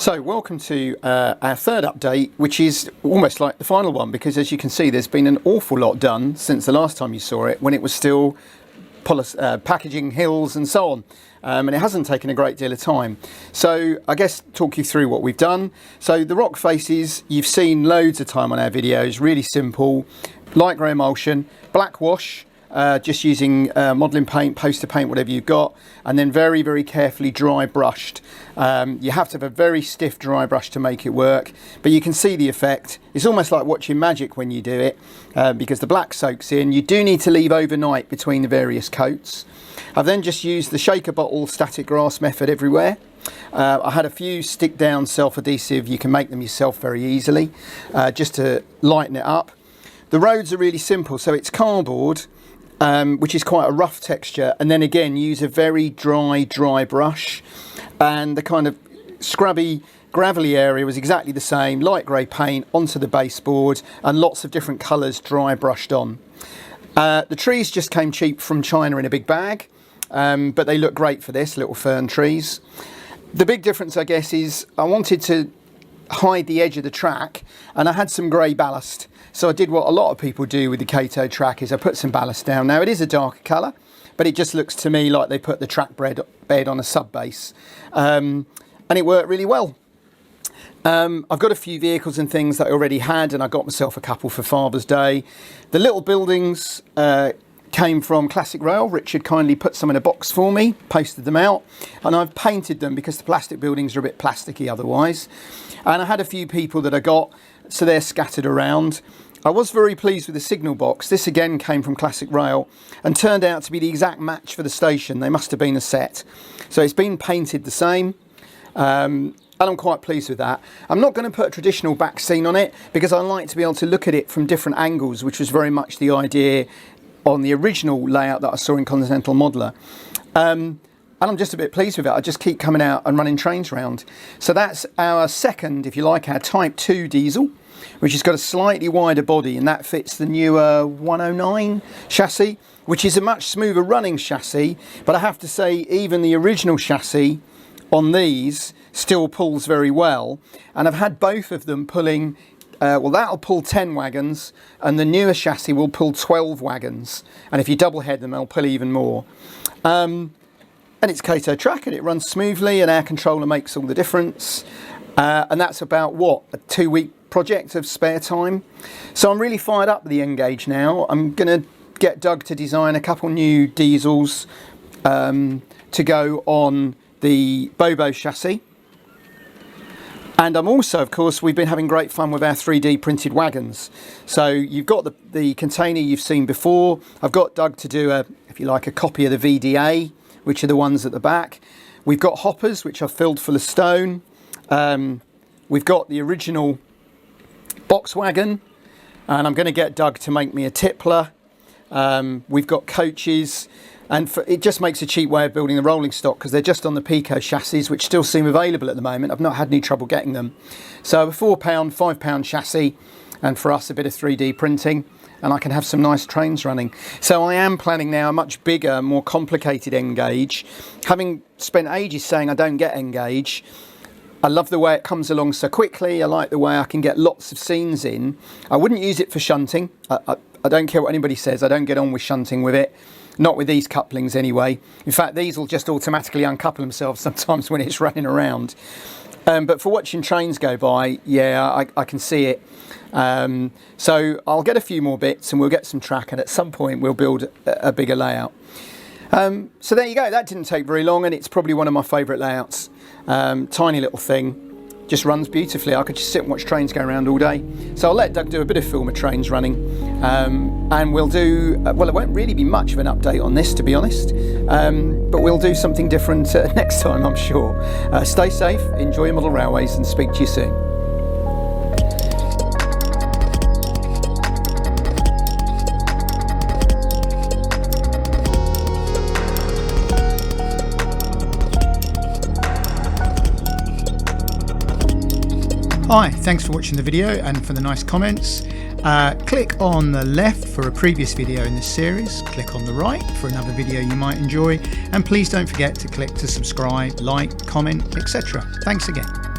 So welcome to our third update, which is almost like the final one, because as you can see there's been an awful lot done since the last time you saw it, when it was still packaging hills and so on, and it hasn't taken a great deal of time. So I guess talk you through what we've done. So the rock faces you've seen loads of time on our videos, really simple, light grey emulsion, black wash, just using modelling paint, poster paint, whatever you've got, and then very, very carefully dry brushed. You have to have a very stiff dry brush to make it work, but you can see the effect. It's almost like watching magic when you do it, because the black soaks in. You do need to leave overnight between the various coats. I've then just used the shaker bottle static grass method everywhere. I had a few stick down self-adhesive, you can make them yourself very easily, just to lighten it up. The roads are really simple, so it's cardboard, which is quite a rough texture, and then again use a very dry brush, and the kind of scrubby gravelly area was exactly the same, light grey paint onto the baseboard and lots of different colours dry brushed on. The trees just came cheap from China in a big bag, but they look great for this, little fern trees. The big difference I guess is I wanted to hide the edge of the track, and I had some grey ballast. So I did what a lot of people do with the Kato track, is I put some ballast down. Now it is a darker colour, but it just looks to me like they put the track bed on a sub base, and it worked really well. I've got a few vehicles and things that I already had, and I got myself a couple for Father's Day. The little buildings came from Classic Rail. Richard kindly put some in a box for me, posted them out, and I've painted them because the plastic buildings are a bit plasticky otherwise. And I had a few people that I got, so they're scattered around. I was very pleased with the signal box. This again came from Classic Rail and turned out to be the exact match for the station. They must have been a set. So it's been painted the same, and I'm quite pleased with that. I'm not going to put a traditional back scene on it because I like to be able to look at it from different angles, which was very much the idea on the original layout that I saw in Continental Modeler. And I'm just a bit pleased with it. I just keep coming out and running trains around. So that's our second, if you like, our Type 2 diesel, which has got a slightly wider body, and that fits the newer 109 chassis, which is a much smoother running chassis. But I have to say, even the original chassis on these still pulls very well. And I've had both of them pulling, well, that'll pull 10 wagons, and the newer chassis will pull 12 wagons. And if you double head them, they'll pull even more. And it's Kato track, and it runs smoothly, and air controller makes all the difference. And that's about, what, a 2-week project of spare time. So I'm really fired up with the N-Gauge now. I'm going to get Doug to design a couple new diesels to go on the Bobo chassis. And I'm also, of course, we've been having great fun with our 3D printed wagons. So you've got the container you've seen before. I've got Doug to do, if you like, a copy of the VDA, which are the ones at the back. We've got hoppers, which are filled full of stone. We've got the original box wagon, and I'm going to get Doug to make me a tippler. We've got coaches, and it just makes a cheap way of building the rolling stock because they're just on the Pico chassis, which still seem available at the moment. I've not had any trouble getting them. So a £4, £5 chassis, and for us a bit of 3D printing, and I can have some nice trains running. So I am planning now a much bigger, more complicated N-Gauge. Having spent ages saying I don't get N-Gauge, I love the way it comes along so quickly. I like the way I can get lots of scenes in. I wouldn't use it for shunting. I don't care what anybody says. I don't get on with shunting with it. Not with these couplings anyway. In fact, these will just automatically uncouple themselves sometimes when it's running around. But for watching trains go by, yeah, I can see it. So I'll get a few more bits and we'll get some track, and at some point we'll build a bigger layout. So there you go. That didn't take very long, and it's probably one of my favourite layouts. Tiny little thing, just runs beautifully. I could just sit and watch trains go around all day. So I'll let Doug do a bit of film of trains running, and we'll do, well, it won't really be much of an update on this, to be honest, but we'll do something different next time, I'm sure. Stay safe, enjoy your model railways, and speak to you soon. Hi, thanks for watching the video and for the nice comments. Click on the left for a previous video in this series, click on the right for another video you might enjoy, and please don't forget to click to subscribe, like, comment, etc. Thanks again.